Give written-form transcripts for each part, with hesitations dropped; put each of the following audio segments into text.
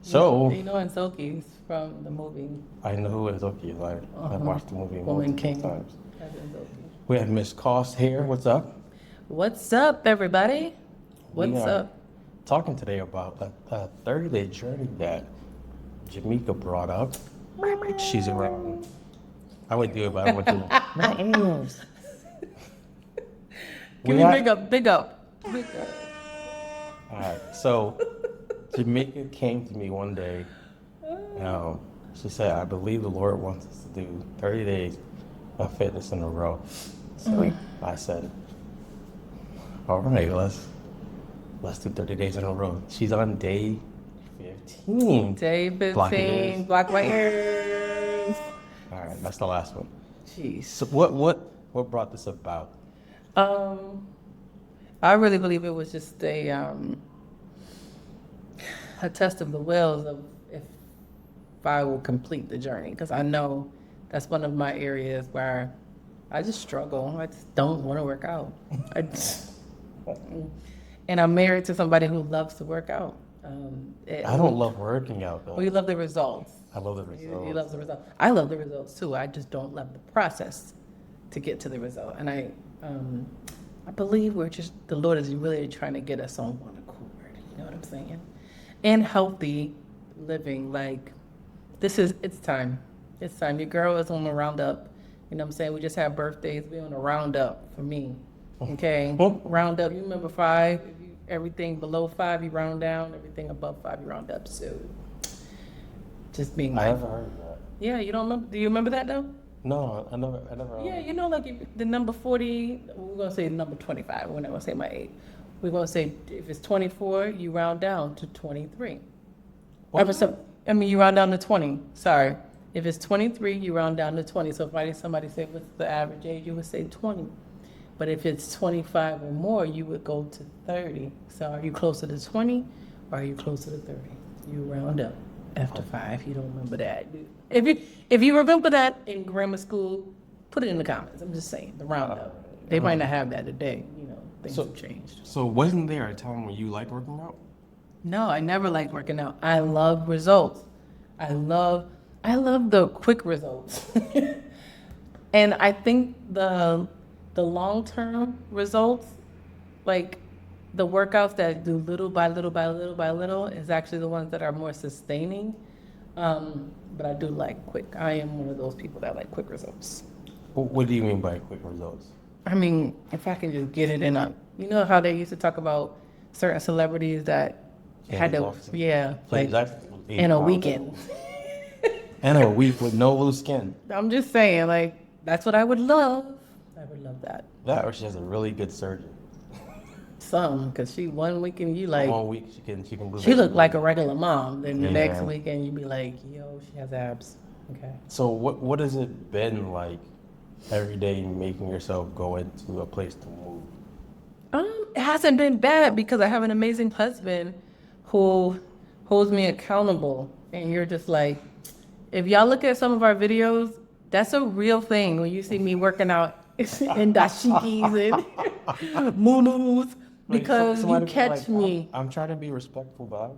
So, You know Anzoki's from the movie I know who Azoki is. I've watched the movie Woman multiple King. times. That's Anzoki. We have Miss Cost here. What's up? What's up, everybody? We What's are up? talking today about a 30-day journey that Jamaica brought up. She's around. I would do it, but I went to. Not anyways. Give me big up, big up, big up. All right. So, Jamaica came to me one day. She said, "I believe the Lord wants us to do 30 days of fitness in a row." So I said, "All right, let's do 30 days in a row." She's on day 15. Day Block it 15, is. block my ears. All right, that's the last one. Jeez. So what brought this about? I really believe it was just a test of the wills of if I will complete the journey, because I know that's one of my areas where I just struggle. I just don't want to work out. And I'm married to somebody who loves to work out. I don't love working out though. Well, you love the results. I love the You results. love the result. I love the results too. I just don't love the process to get to the result. And I believe the Lord is really trying to get us on one accord. You know what I'm saying? And healthy living. Like it's time. It's time. Your girl is on the roundup. You know what I'm saying? We just had birthdays. We're on a roundup for me. Okay? Roundup. You remember 5? Everything below 5, you round down. Everything above 5, you round up. So just being I mindful. never heard of that. Yeah, you don't remember? Do you remember that though? No, I never. Yeah, you know, like the number 40, we're gonna say number 25. We're not gonna say my age. We're gonna say if it's 24, you round down to 23. You round down to 20. Sorry. If it's 23, you round down to 20. So if somebody say what's the average age, you would say 20. But if it's 25 or more, you would go to 30. So are you closer to 20 or are you closer to 30? You round up after 5. You don't remember that. If you remember that in grammar school, put it in the comments. I'm just saying, the round up. They might not have that today. You know, things have changed. So wasn't there a time when you liked working out? No, I never liked working out. I love results. I love the quick results. And I think the long-term results, like the workouts that do little by little by little by little, is actually the ones that are more sustaining. But I do like quick. I am one of those people that like quick results. What do you mean by quick results? I mean, if I can just get it in you know how they used to talk about certain celebrities that had to, like in a weekend. And a week with no loose skin. I'm just saying, like, that's what I would love. I would love that. That or she has a really good surgeon. Because she one weekend you like, 1 week she can lose. she looked like a regular mom. Then the Yeah. next weekend you'd be like, yo, she has abs. Okay. So what has it been like every day making yourself go into a place to move? It hasn't been bad because I have an amazing husband who holds me accountable. And you're just like, if y'all look at some of our videos, that's a real thing. When you see me working out in dashikis and moo-moos, because you catch me. I'm trying to be respectful, but I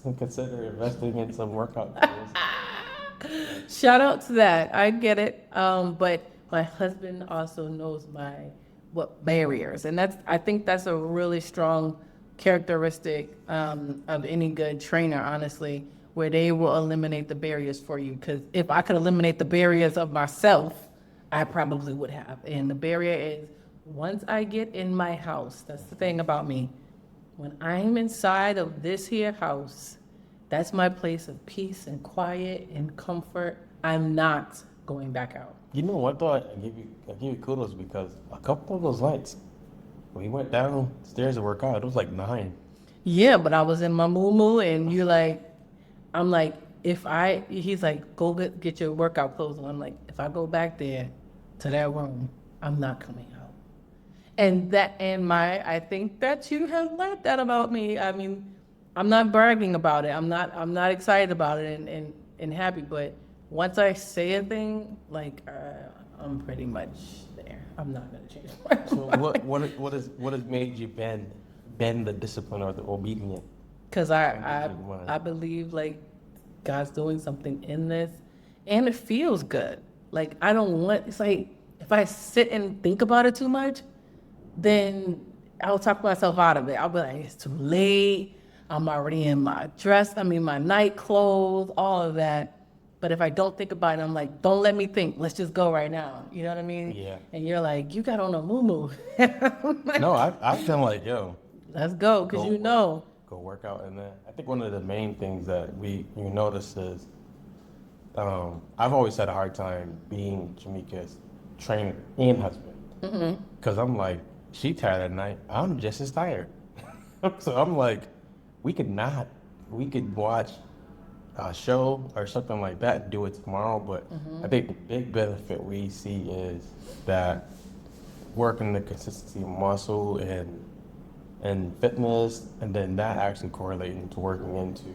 would consider investing in some workout tools. Shout out to that. I get it. But my husband also knows what barriers, and I think that's a really strong characteristic of any good trainer, honestly, where they will eliminate the barriers for you. Because if I could eliminate the barriers of myself, I probably would have. And the barrier is once I get in my house, that's the thing about me. When I'm inside of this here house, that's my place of peace and quiet and comfort. I'm not going back out. You know what though? I give you kudos because a couple of those nights, when we went downstairs to work out, it was like 9. Yeah, but I was in my moo and I'm like, he's like, go get your workout clothes on. I'm like, if I go back there to that room, I'm not coming out. And I think that you have learned that about me. I mean, I'm not bragging about it. I'm not excited about it and happy, but once I say a thing, like, I'm pretty much there. I'm not gonna change my So what has made you bend the discipline or the obedience? Because I Wow. believe like God's doing something in this, and it feels good. Like I don't want. It's like if I sit and think about it too much, then I'll talk myself out of it. I'll be like, it's too late. I'm already in my dress. I mean, my night clothes, all of that. But if I don't think about it, I'm like, don't let me think. Let's just go right now. You know what I mean? Yeah. And you're like, you got on a moo. No, I feel like, yo, Let's go, because Go you work. know. go work out. And then I think one of the main things that you notice is I've always had a hard time being Jamaica's trainer and husband. Because I'm like, she tired at night. I'm just as tired. So I'm like, we could watch a show or something like that and do it tomorrow. But I think the big benefit we see is that working the consistency of muscle and fitness, and then that actually correlating to working into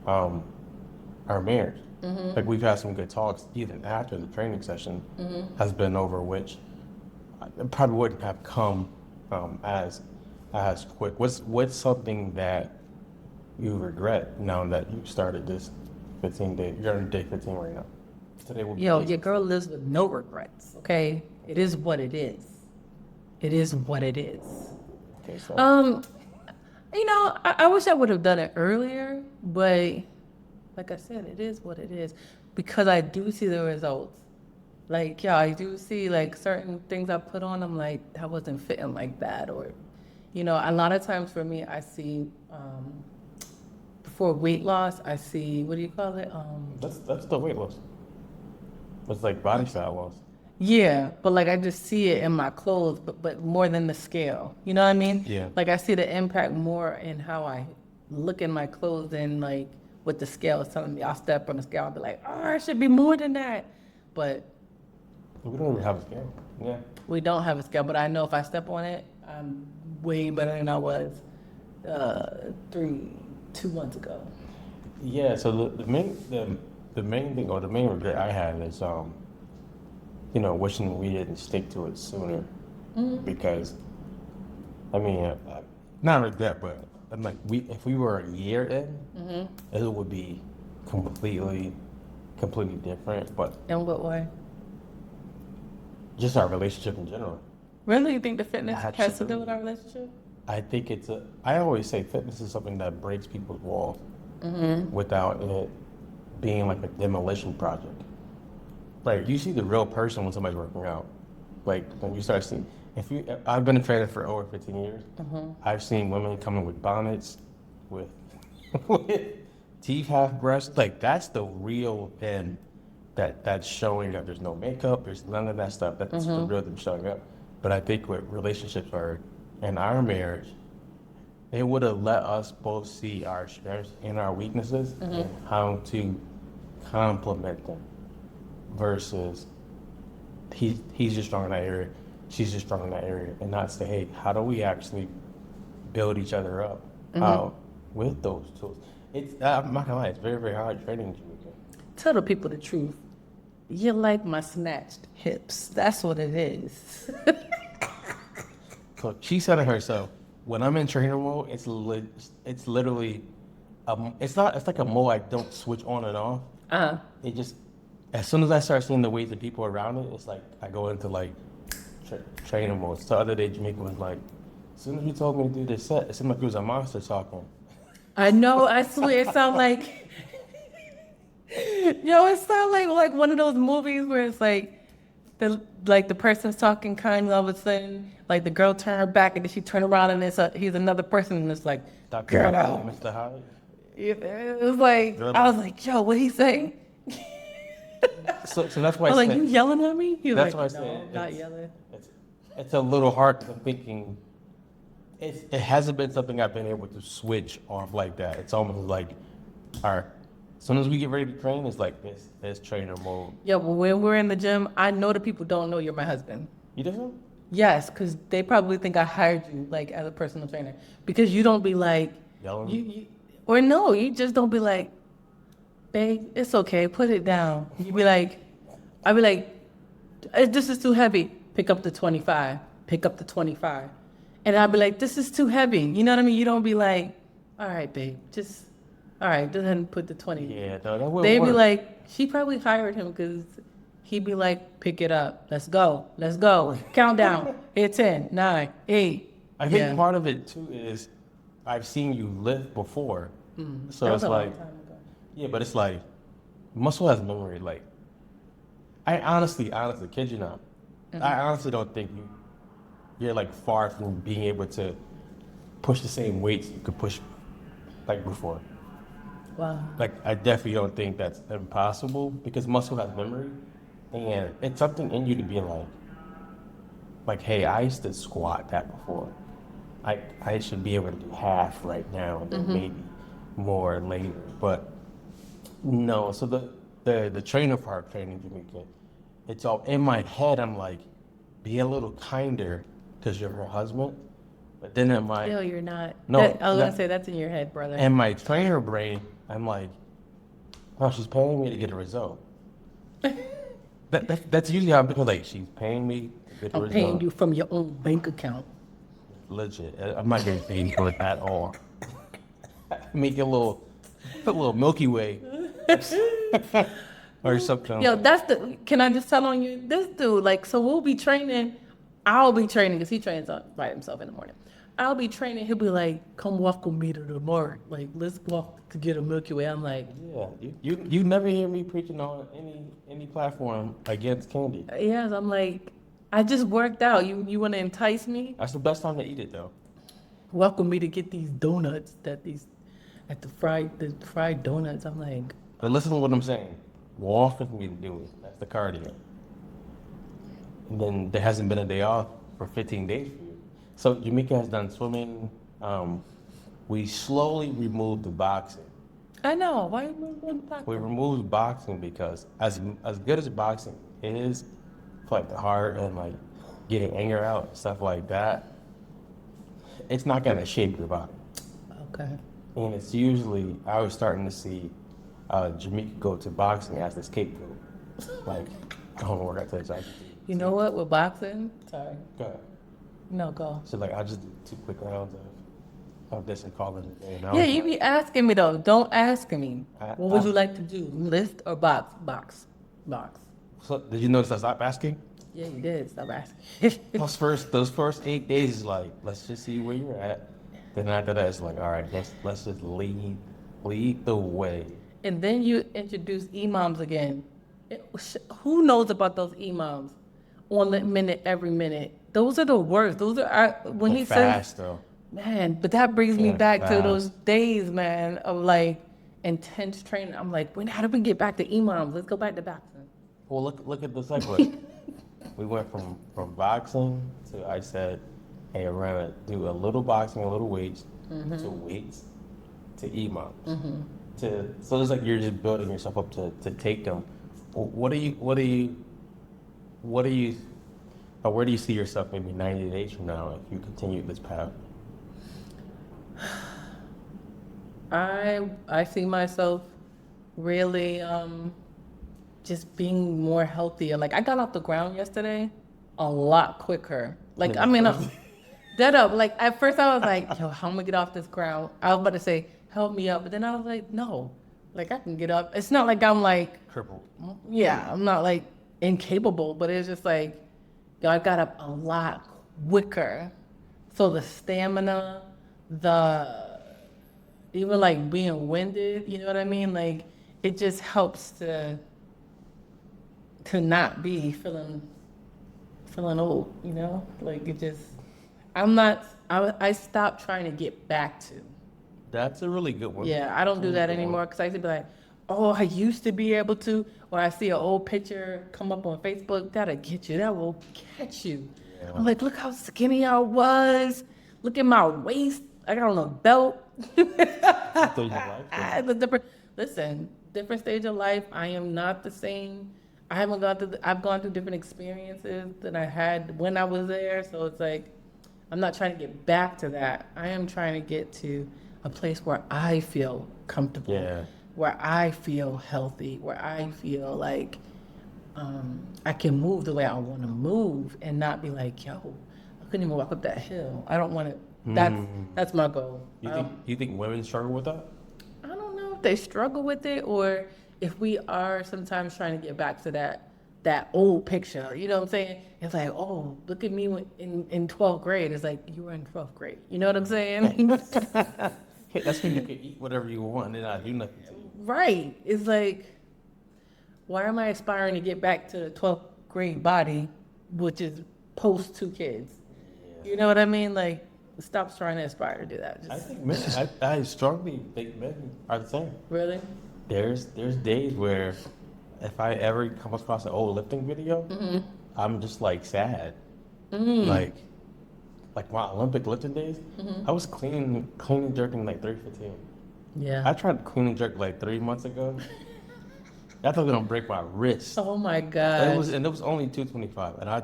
our marriage. Like we've had some good talks even after the training session has been over, which it probably wouldn't have come as quick. What's something that you regret now that you started this 15 day? You're on day 15 right now. Today will be Yo, day your girl lives with no regrets, okay? It is what it is. It is what it is. Okay, so I wish I would have done it earlier, but like I said, it is what it is because I do see the results. Like, yeah, I do see like certain things I put on, I'm like, that wasn't fitting like that. Or, a lot of times for me, I see, before weight loss, I see, what do you call it? that's the weight loss. It's like body fat loss. Yeah, but like I just see it in my clothes, but more than the scale. You know what I mean? Yeah. Like I see the impact more in how I look in my clothes than like what the scale is telling me. I'll step on the scale, I'll be like, oh, it should be more than that. But We don't even have a scale. Yeah. we don't have a scale. But I know if I step on it, I'm way better than I was 2 months ago. Yeah. So the main thing or the main regret I had is wishing we didn't stick to it sooner, because I mean, not regret, but I'm like, if we were a year in, it would be completely different. But In what way? just our relationship in general. Really? You think the fitness has to do Absolutely. with our relationship? I think I always say fitness is something that breaks people's walls without it being like a demolition project. Like you see the real person when somebody's working out. Like when you start seeing, I've been a trainer for over 15 years. I've seen women coming with bonnets, with, with teeth half brushed. Like that's the real them. That's showing that there's no makeup, there's none of that stuff. That's the real them showing up. But I think what relationships are in our marriage, it would have let us both see our strengths and our weaknesses and how to complement them. Versus he's just strong in that area, she's just strong in that area, and not say, hey, how do we actually build each other up with those tools? I'm not gonna lie, it's very, very hard training Jamaica. Tell the people the truth. You like my snatched hips. That's what it is. So she said it herself. When I'm in trainer mode, it's literally, it's like a mode I don't switch on and off. It just, as soon as I start seeing the weight of people around it, it's like I go into like trainer mode. So the other day, Jamaica was like, as soon as you told me to do this set, it seemed like it was a monster talking. I know. I swear, it sounds like. It sounds like one of those movies where it's like the person's talking kind, all of a sudden, like the girl turn her back and then she turn around and he's another person and it's like, Dr. girl out. Mr. Hyde. It was like, Girl I was like, yo, what he say? So that's why I I was like, said, you yelling at me? He was that's like, why I no, said I'm not yelling. it's a little hard because I'm thinking it hasn't been something I've been able to switch off like that. It's almost like as soon as we get ready to train, it's like this trainer mode. Yeah, but when we're in the gym, I know the people don't know you're my husband. You do? Yes, because they probably think I hired you like as a personal trainer because you don't be like Yelling? or no, you just don't be like, babe, it's okay, put it down. You be like, I be like, this is too heavy. Pick up the 25. Pick up the 25. And I'd be like, this is too heavy. You know what I mean? You don't be like, all right, babe, all right, go ahead and put the 20. Yeah, no, that wouldn't They'd be work. like, she probably hired him because he'd be like, pick it up. Let's go. Countdown. Hit 10, 9, 8. I think part of it too is I've seen you lift before, so That it's was a long like, time ago. yeah, but it's like muscle has memory. Like, I honestly, kid you not, I honestly don't think you're like far from being able to push the same weights you could push like before. Wow. Like, I definitely don't think that's impossible because muscle has memory, and it's something in you to be like, hey, I used to squat that before. I should be able to do half right now, and then maybe more later. But no, so the trainer part training Jamaica, it's all in my head. I'm like, be a little kinder because you're her husband. But then in my Still, you're not. No, I was going that- to say, that's in your head, brother. in my trainer brain, I'm like, oh, she's paying me to get a result. That's usually how people like, she's paying me to get a I'm result. paying you from your own bank account. Legit. I'm not getting paid for it at all. Make a little Milky Way or something. Yo, can I just tell on you? This dude, like, so we'll be training. I'll be training because he trains by himself in the morning. I'll be training. He'll be like, come walk with me to the mark. Like, let's walk to get a Milky Way. I'm like, Yeah, you never hear me preaching on any platform against candy. yes. I'm like, I just worked out. You want to entice me? That's the best time to eat it though. Welcome me to get these donuts at the fried donuts. I'm like, But listen to what I'm saying. Walk with me to do it. That's the cardio. And then there hasn't been a day off for 15 days for you. So Jamaica has done swimming. We slowly removed the boxing. I know. Why are you going back? We removed boxing because as good as boxing is for like the heart and like getting anger out, stuff like that, it's not gonna shape your body. Okay. And it's usually I was starting to see Jamaica go to boxing as the scapegoat. Like, I don't work out to the You know what? With boxing, sorry. Go ahead. No, go. So like I just do 2 quick rounds of this and call it a day. And I Yeah, was you like, be asking me though. Don't ask me. I- What would I- you like to do? List or box? Box. So did you notice I stopped asking? Yeah, you did. Stop asking. Those first 8 days is like, let's just see where you're at. Then after that, it's like, all right, let's just lead the way. And then you introduce imams again. Who knows about those imams? On the minute, every minute. Those are the worst. Those are when But he fast says, though. man. But that brings me Yeah, back to fast. those days, man, of like intense training. I'm like, how do we get back to imams? Let's go back to boxing. Well, look at the segue. We went from boxing to I said, hey, we're gonna do a little boxing, a little weights, to weights, to imams. So it's like you're just building yourself up to take them. What do you, or where do you see yourself maybe 90 days from now if you continue this path? I see myself really just being more healthier. Like I got off the ground yesterday a lot quicker. Like I mean, dead up. Like at first I was like, yo, how am I gonna get off this ground? I was about to say, help me up, but then I was like, no, like I can get up. It's not like I'm like, Crippled. yeah, I'm not like incapable, but it's just like, yo, I got up a lot quicker. So the stamina, even like being winded, you know what I mean? Like it just helps to not be feeling old, you know? Like it just, I stopped trying to get back to. That's a really good one. Yeah, I don't do that anymore because I used to be like, oh, I used to be able to, or I see an old picture come up on Facebook, that'll get you, that will catch you. Yeah. I'm like, look how skinny I was. Look at my waist. I got on a belt. Different stage of life. I am not the same. I've gone through different experiences than I had when I was there. So it's like, I'm not trying to get back to that. I am trying to get to a place where I feel comfortable, Yeah. where I feel healthy, where I feel like I can move the way I want to move and not be like, yo, I couldn't even walk up that hill. I don't want to That's my goal. You think women struggle with that? I don't know if they struggle with it or if we are sometimes trying to get back to that old picture. You know what I'm saying? It's like, oh, look at me in 12th grade. It's like, you were in 12th grade. You know what I'm saying? That's when you can eat whatever you want and not do nothing to you. Right. It's like, why am I aspiring to get back to the 12th grade body, which is post 2 kids? Yeah. You know what I mean? Like, stop trying to aspire to do that. I Just, think men, I strongly think men are the same. really? There's days where if I ever come across an old lifting video, I'm just like sad. Like my Olympic lifting days, I was clean and jerking like 315. Yeah. I tried clean and jerk like 3 months ago. I thought it was gonna break my wrist. Oh my And God. it was only 225, and I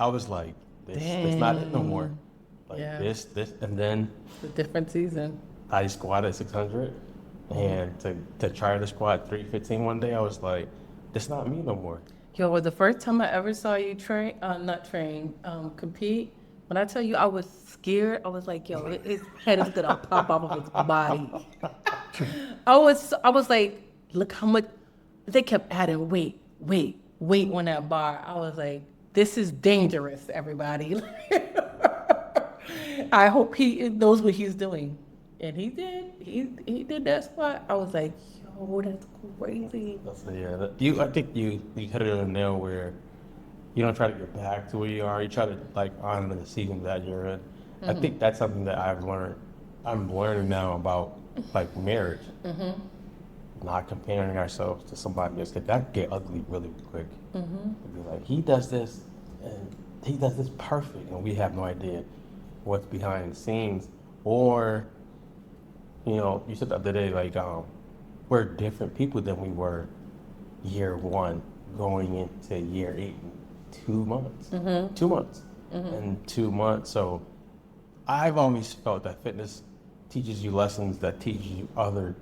was like, it's not it no more. Like Yeah. this, and then It's a different season. I squatted 600, and to try to squat 315 one day, I was like, that's not me no more. Yo, was the first time I ever saw you compete, when I tell you I was scared, I was like, yo, his head is gonna pop off of his body. I was like, look how much, they kept adding weight on that bar. I was like, this is dangerous, everybody. I hope he knows what he's doing. And he did. He did that squat. I was like, yo, that's crazy. I think you hit it on the nail where you don't try to get back to where you are. You try to like honor the season that you're in. I think that's something that I've learned. I'm learning now about like marriage. Not comparing ourselves to somebody else. 'Cause that can get ugly really quick. Be like, he does this and he does this perfect, and we have no idea what's behind the scenes. Or, you know, you said the other day, like, we're different people than we were year 1 going into year 8 in 2 months. 2 months. In 2 months. So I've always felt that fitness teaches you lessons that teach you other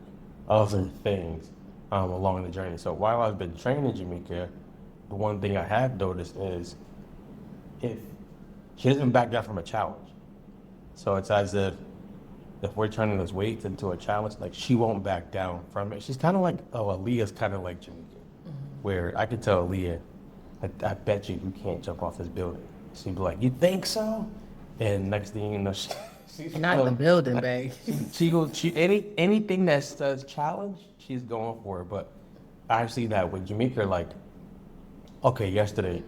things along the journey. So while I've been training Jamaica, the one thing I have noticed is if she doesn't back down from a challenge. So it's as if we're turning those weights into a challenge, like she won't back down from it. She's kind of like, Aaliyah's kind of like Jamaica, where I could tell Aaliyah, I bet you can't jump off this building. She'd be like, you think so? And next thing you know, she's Not in the building, babe. Anything that says challenge, she's going for it. But I see that with Jamaica, like, okay, yesterday.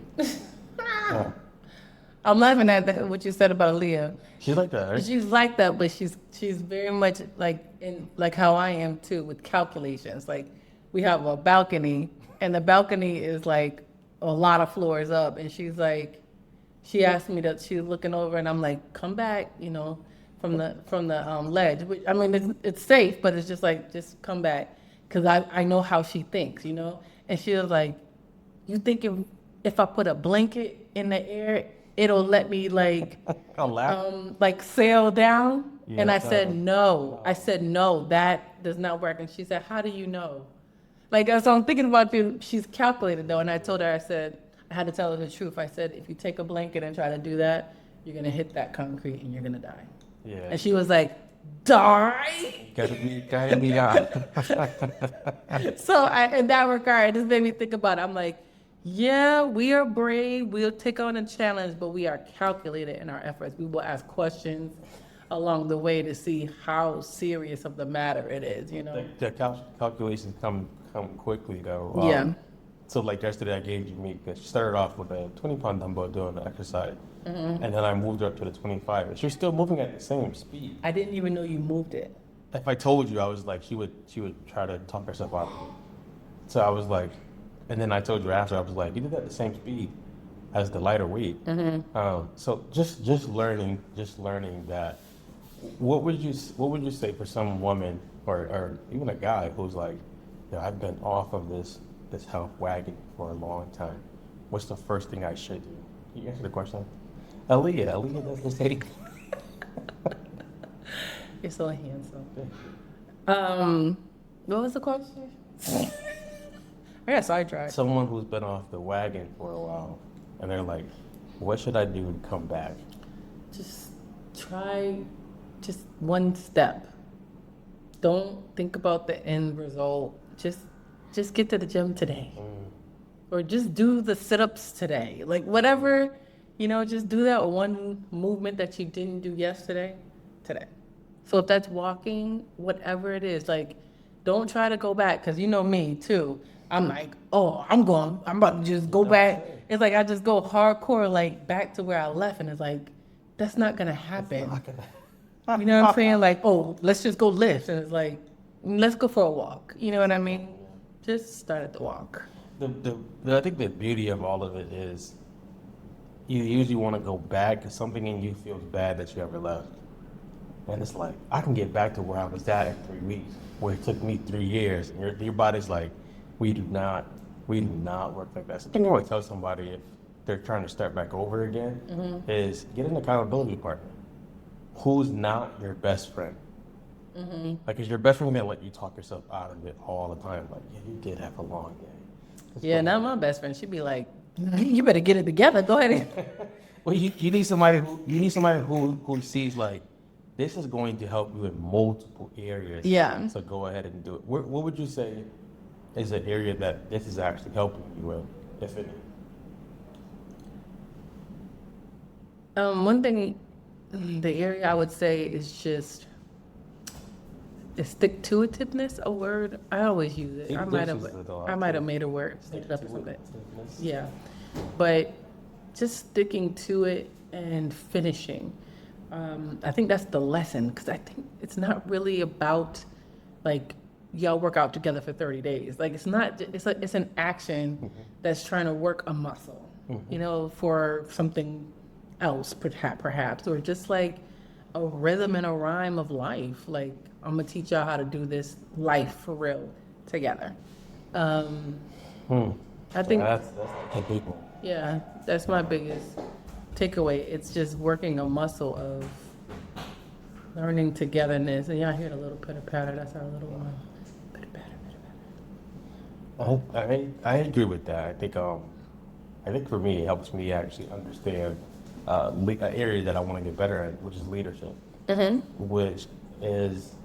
I'm laughing at that, what you said about Aaliyah. She's like that, right? She's like that, but she's very much like how I am too with calculations. Like we have a balcony, and the balcony is like a lot of floors up, and she's like, she asked me that she's looking over, and I'm like, come back, you know, from the ledge. Which, I mean, it's safe, but it's just like, just come back, because I know how she thinks, you know. And she was like, you think if I put a blanket in the air, it'll let me like sail down? Yeah, and I said no. I said no, that does not work. And she said, how do you know? Like, so I'm thinking about she's calculated though. And I told her, I said, I had to tell her the truth. I said, if you take a blanket and try to do that, you're gonna hit that concrete and you're gonna die. Yeah. And she was like, die? Gotta be on. So in that regard, it just made me think about it. I'm like, yeah, we are brave. We'll take on a challenge, but we are calculated in our efforts. We will ask questions along the way to see how serious of the matter it is, you know? The calculations come quickly, though. Yeah. So, like yesterday, I gave Jamaica, she started off with a 20-pound dumbbell doing the exercise. And then I moved her up to the 25. And she was still moving at the same speed. I didn't even know you moved it. If I told you, I was like, she would try to talk herself out of it. So I was like, and then I told you after, I was like, you did that at the same speed as the lighter weight. So just learning that. What would you say for some woman or even a guy who's like, yeah, I've been off of this health wagon for a long time. What's the first thing I should do? Can you answer the question? Aaliyah does this thing. You're so handsome. What was the question? I got sidetracked. Someone who's been off the wagon for a while, and they're like, what should I do to come back? Just try just one step. Don't think about the end result. Just get to the gym today. Or just do the sit-ups today. Like whatever, just do that one movement that you didn't do yesterday, today. So if that's walking, whatever it is, like don't try to go back, because you know me too. I'm like, oh, I'm about to just go back. It's like I just go hardcore, like back to where I left, and it's like, that's not gonna happen. You know what I'm saying? Like, oh, let's just go lift. And it's like, let's go for a walk. You know what I mean? Just start at the walk. I think the beauty of all of it is you usually want to go back because something in you feels bad that you ever left. And it's like, I can get back to where I was at in 3 weeks, where it took me 3 years. And your body's like, we do not work like that. So I think I always tell somebody if they're trying to start back over again is get an accountability partner. Who's not your best friend? Like, is your best friend gonna let you talk yourself out of it all the time? Like, yeah, you did have a long day. Yeah, not my best friend. She'd be like, you better get it together. Go ahead. Well, you need somebody who sees like this is going to help you in multiple areas. Yeah. So go ahead and do it. What would you say is an area that this is actually helping you with, if any? One thing, the area I would say is just is stick-to-itiveness, a word. I always use it. I might have made a word, made it up or something. Yeah, but just sticking to it and finishing. I think that's the lesson, because I think it's not really about like y'all work out together for 30 days. Like it's not. It's an action that's trying to work a muscle, for something else, perhaps, or just like a rhythm and a rhyme of life. Like, I'm gonna teach y'all how to do this life for real together. I think that's the people. Yeah, that's my biggest takeaway. It's just working a muscle of learning togetherness. And y'all hear the little pitter patter. That's our little one. Pitter patter, pitter patter. I agree with that. I think for me, it helps me actually understand an area that I want to get better at, which is leadership. Which is,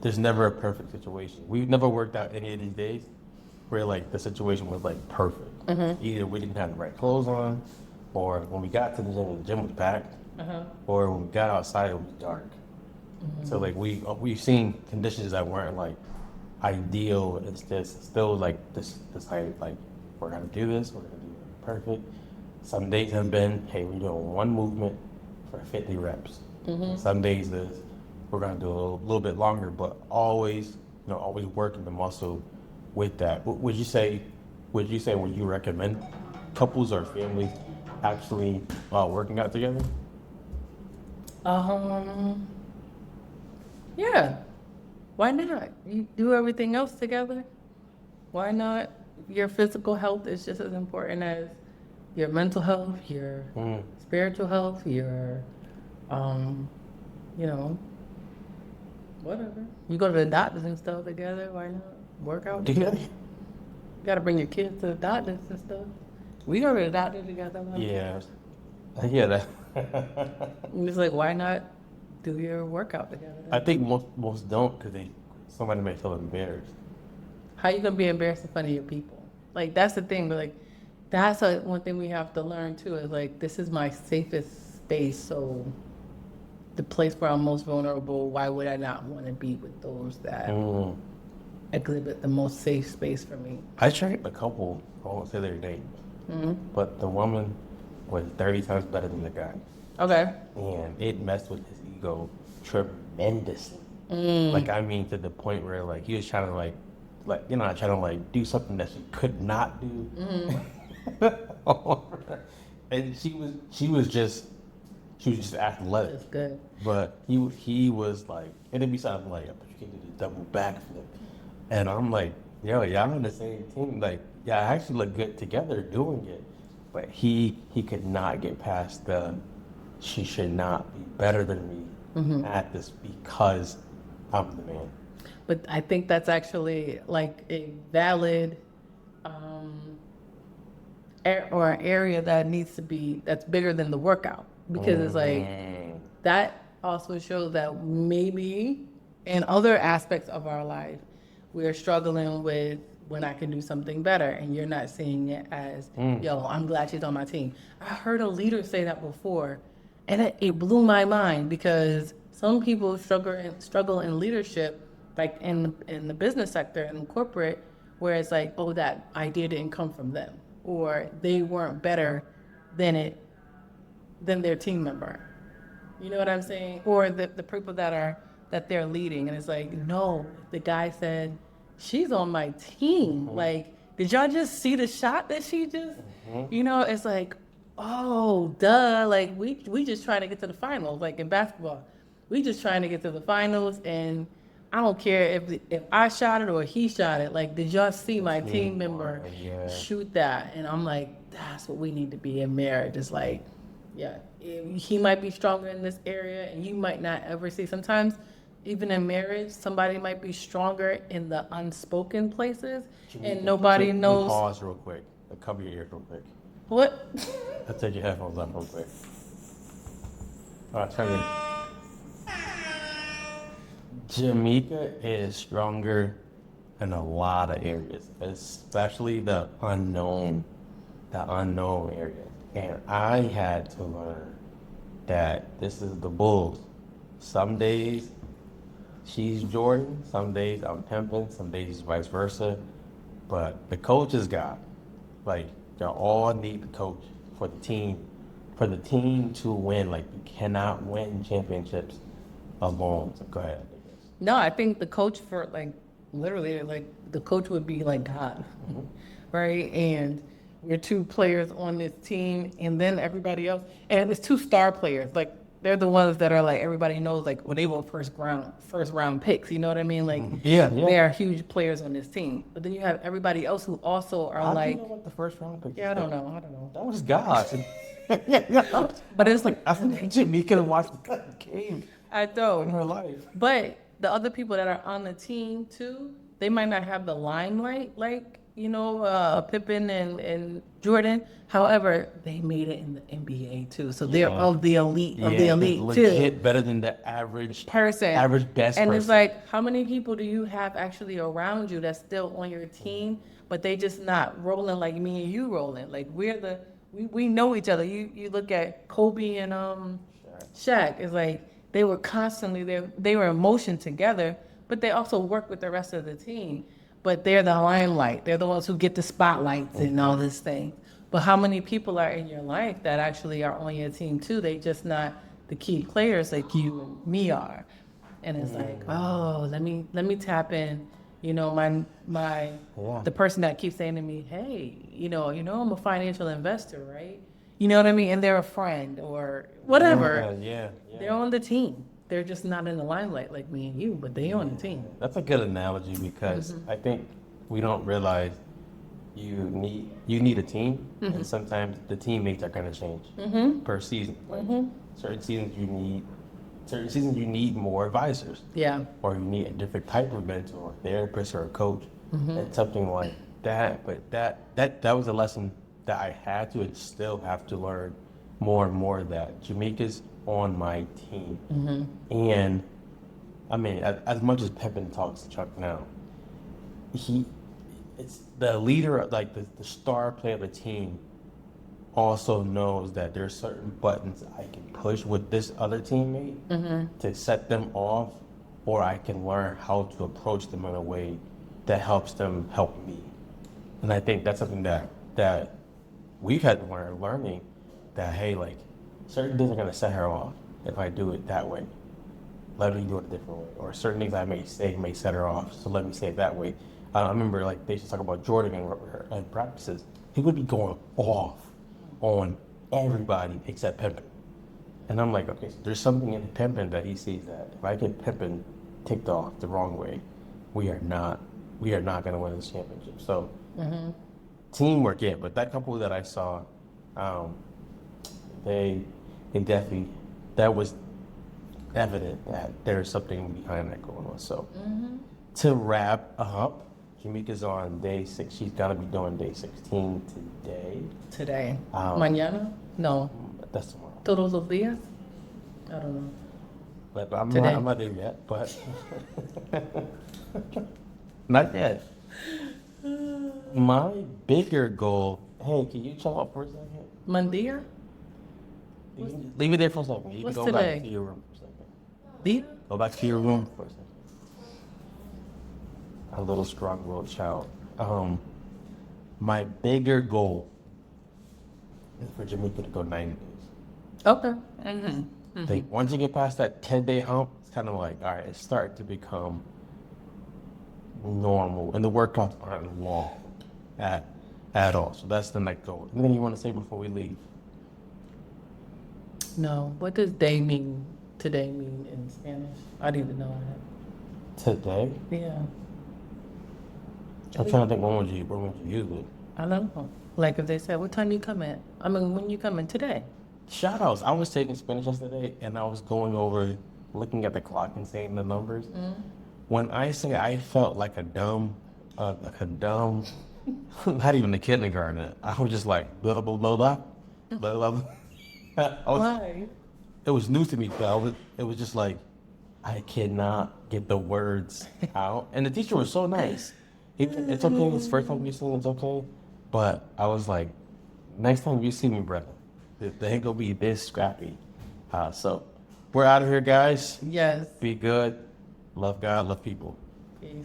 there's never a perfect situation. We've never worked out any of these days where like the situation was like perfect. Either we didn't have the right clothes on, or when we got to the gym was packed, or when we got outside it was dark. So like we've seen conditions that weren't like ideal. It's just still like this like we're gonna do this, we're gonna do it perfect. Some days have been, hey, we're doing one movement for 50 reps. Some days is we're gonna do a little bit longer, but always working the muscle with that. Would you say would you recommend couples or families actually working out together? Yeah. Why not? You do everything else together. Why not? Your physical health is just as important as your mental health, your spiritual health, your, whatever. You go to the doctors and stuff together. Why not? Work out together. You gotta bring your kids to the doctors and stuff. We go to the doctor together. Yeah. That. And it's like, why not do your workout together? I think most don't because somebody may feel embarrassed. How you gonna be embarrassed in front of your people? Like that's the thing. But like that's one thing we have to learn too. Is like this is my safest space. So the place where I'm most vulnerable. Why would I not want to be with those that exhibit the most safe space for me? I trained a couple. I won't say their names, but the woman was 30 times better than the guy. Okay. And it messed with his ego tremendously. Like, I mean, to the point where, like, he was trying to do something that she could not do. And she was just athletic. That's good. But he was like, and then besides, like, but you can do the double backflip. And I'm like, yo, y'all on the same team. Like, yeah, I actually look good together doing it. But he could not get past she should not be better than me at this because I'm the man. But I think that's actually like a valid or an area that needs to be, that's bigger than the workout. Because it's like that also shows that maybe in other aspects of our life, we're struggling with when I can do something better, and you're not seeing it as, yo, I'm glad she's on my team. I heard a leader say that before, and it blew my mind because some people struggle in leadership, like in the business sector and in corporate, where it's like, oh, that idea didn't come from them, or they weren't better than their team member. You know what I'm saying? Or the people that they're leading, and it's like, no, the guy said, she's on my team. Like, did y'all just see the shot that she just? You know, it's like, oh, duh. Like we just trying to get to the finals. Like in basketball, we just trying to get to the finals, and I don't care if I shot it or he shot it. Like, did y'all see my team member shoot that? And I'm like, that's what we need to be in marriage. It's like, yeah, he might be stronger in this area, and you might not ever see. Sometimes, even in marriage, somebody might be stronger in the unspoken places, and nobody knows. Pause real quick. Cover your ears real quick. What? I'll take your headphones off real quick. All right, turn it. Jamaica is stronger in a lot of areas, especially the unknown areas. And I had to learn that this is the Bulls. Some days she's Jordan, some days I'm Pimpin, some days vice versa. But the coach is God. Like, you all need the coach for the team to win. Like, you cannot win championships alone. So go ahead. No, I think the coach for literally the coach would be like God, right? And we're two players on this team, and then everybody else, and it's two star players. Like, they're the ones that are like, everybody knows, like, when they were first round picks, you know what I mean? Like, Yeah. they are huge players on this team. But then you have everybody else who also are How do like, you know what the first round pick? yeah, I don't know. That was God. But it's like, I think Jamaica watched the game I in know. her life. But the other people that are on the team too, they might not have the limelight like, Pippen and Jordan. However, they made it in the NBA too. So they're of the elite of the elite legit too. better than the average Person. average best And person. it's like, how many people do you have actually around you that's still on your team, but they just not rolling like me and you rolling? Like, we know each other. You look at Kobe and Shaq. It's like they were constantly there. They were in motion together, but they also work with the rest of the team. But they're the limelight. They're the ones who get the spotlights and all this thing. But how many people are in your life that actually are on your team too? They just not the key players like you and me are. And it's like, oh, let me tap in. The person that keeps saying to me, hey, I'm a financial investor, right? You know what I mean? And they're a friend or whatever. Yeah. They're on the team. They're just not in the limelight like me and you, but they on the team. That's a good analogy because I think we don't realize you need a team, and sometimes the teammates are going to change per season. Like certain seasons you need more advisors. Yeah. Or you need a different type of mentor, therapist or a coach, and something like that. But that was a lesson that I had to and still have to learn more and more, that Jamaica's on my team. And I mean, as much as Pippen talks to Chuck now, it's the leader, like the star player of the team also knows that there's certain buttons I can push with this other teammate to set them off, or I can learn how to approach them in a way that helps them help me. And I think that's something that we've had to learning that, hey, like, certain things are going to set her off if I do it that way. Let me do it a different way. Or certain things I may say may set her off, so let me say it that way. I remember, like, they used to talk about Jordan in practices. He would be going off on everybody except Pippen. And I'm like, okay, so there's something in Pippen that he sees that if I get Pippen ticked off the wrong way, we are not going to win this championship. So teamwork, yeah. But that couple that I saw, they definitely, that was evident that there's something behind that going on. So to wrap up, Jamaica's on day 6. She's gonna be doing day 16 today. Mañana? No. That's tomorrow. Todos los días? I don't know. But I'm Today. not there yet, but not yet. My bigger goal, hey, can you chill out for a second? Mandir? Leave it there for a second. You can What's go today? back to your room for a second. Deep? Go back to your room for a second. A little strong-willed child. My bigger goal is for Jamaica to go 90 days. Okay. I think once you get past that 10-day hump, it's kind of like, all right, it's starting to become normal, and the workouts aren't long at all. So that's the next goal. Anything you want to say before we leave? No. What does day mean, today mean in Spanish? I need to know Today? that. Yeah. I'm trying to think when would you use it? I don't know. Like if they said, what time you come in? I mean, when you coming today? Shout outs. I was taking Spanish yesterday and I was going over, looking at the clock and saying the numbers. When I say I felt like a dumb, not even a kindergarten. I was just like, blah, blah, blah, blah, blah, blah. Why? It was new to me, though. It was just like, I cannot get the words out. And the teacher was so nice. It's okay. It's first time you sing. It's okay. But I was like, next time you see me, brother, they ain't gonna be this scrappy. So we're out of here, guys. Yes. Be good. Love God. Love people. Peace.